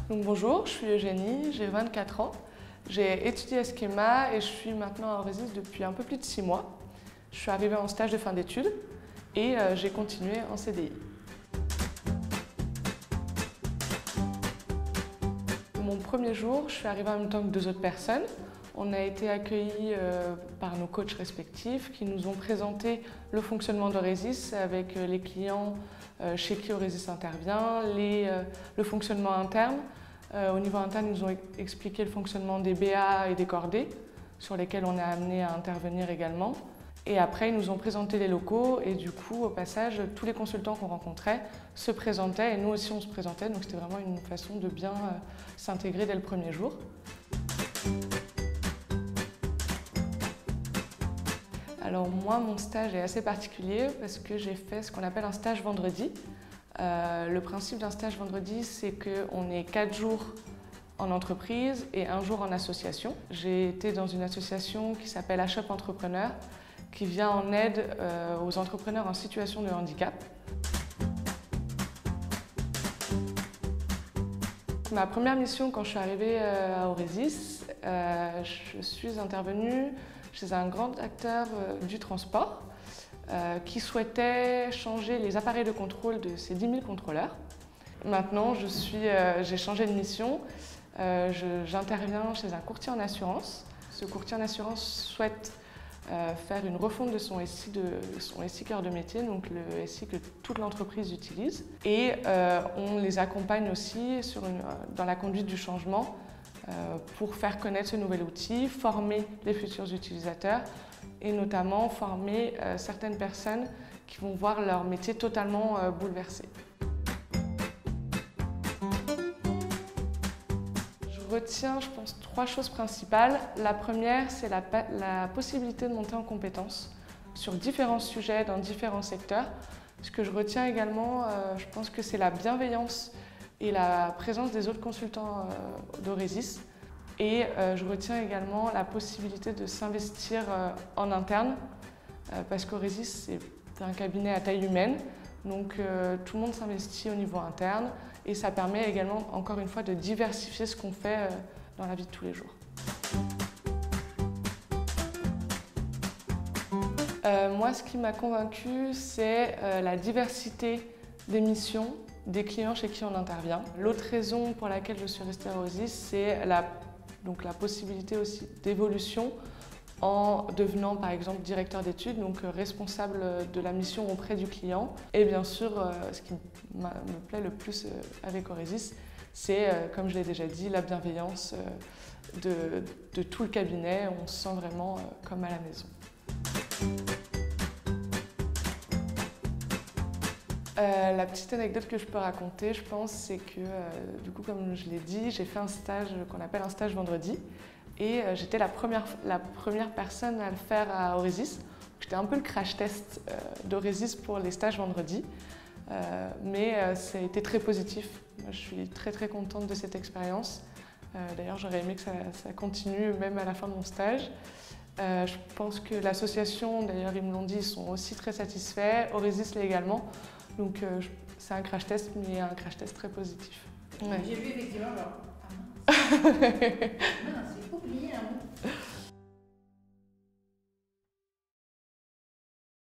Donc bonjour, je suis Eugénie, j'ai 24 ans. J'ai étudié à Schema et je suis maintenant à Orésis depuis un peu plus de 6 mois. Je suis arrivée en stage de fin d'études et j'ai continué en CDI. Mon premier jour, je suis arrivée en même temps que 2 autres personnes. On a été accueillis par nos coachs respectifs qui nous ont présenté le fonctionnement d'Orésis avec les clients chez qui Orésis intervient, le fonctionnement interne. Au niveau interne, ils nous ont expliqué le fonctionnement des BA et des cordées sur lesquels on est amené à intervenir également. Et après, ils nous ont présenté les locaux et du coup, au passage, tous les consultants qu'on rencontrait se présentaient et nous aussi on se présentait. Donc c'était vraiment une façon de bien s'intégrer dès le premier jour. Alors moi, mon stage est assez particulier parce que j'ai fait ce qu'on appelle un stage vendredi. Le principe d'un stage vendredi, c'est qu'on est 4 jours en entreprise et 1 jour en association. J'ai été dans une association qui s'appelle HOP Entrepreneur, qui vient en aide aux entrepreneurs en situation de handicap. Ma première mission quand je suis arrivée à Orésis, je suis intervenue chez un grand acteur du transport qui souhaitait changer les appareils de contrôle de ses 10 000 contrôleurs. Maintenant, j'ai changé de mission. J'interviens chez un courtier en assurance. Ce courtier en assurance souhaite faire une refonte de son SI cœur de métier, donc le SI que toute l'entreprise utilise. Et on les accompagne aussi dans la conduite du changement pour faire connaître ce nouvel outil, former les futurs utilisateurs et notamment former certaines personnes qui vont voir leur métier totalement bouleversé. Je retiens, je pense, 3 choses principales. La première, c'est la possibilité de monter en compétences sur différents sujets dans différents secteurs. Ce que je retiens également, je pense que c'est la bienveillance et la présence des autres consultants d'Orésis. Et je retiens également la possibilité de s'investir en interne, parce qu'Orésis, c'est un cabinet à taille humaine, donc tout le monde s'investit au niveau interne et ça permet également, encore une fois, de diversifier ce qu'on fait dans la vie de tous les jours. Moi, ce qui m'a convaincue, c'est la diversité des missions des clients chez qui on intervient. L'autre raison pour laquelle je suis restée à Orésis, c'est la possibilité aussi d'évolution en devenant par exemple directeur d'études, donc responsable de la mission auprès du client. Et bien sûr, ce qui me plaît le plus avec Orésis, c'est, comme je l'ai déjà dit, la bienveillance de tout le cabinet. On se sent vraiment comme à la maison. La petite anecdote que je peux raconter, je pense, c'est que, du coup, comme je l'ai dit, j'ai fait un stage qu'on appelle un stage vendredi et j'étais la première personne à le faire à Orésis. J'étais un peu le crash test d'Orésis pour les stages vendredi, mais ça a été très positif. Moi, je suis très très contente de cette expérience. D'ailleurs, j'aurais aimé que ça continue même à la fin de mon stage. Je pense que l'association, d'ailleurs, ils me l'ont dit, ils sont aussi très satisfaits. Orésis l'est également. Donc c'est un crash test, mais un crash test très positif. Ouais. J'ai vu effectivement, genre, ah mince, j'ai oublié un mot.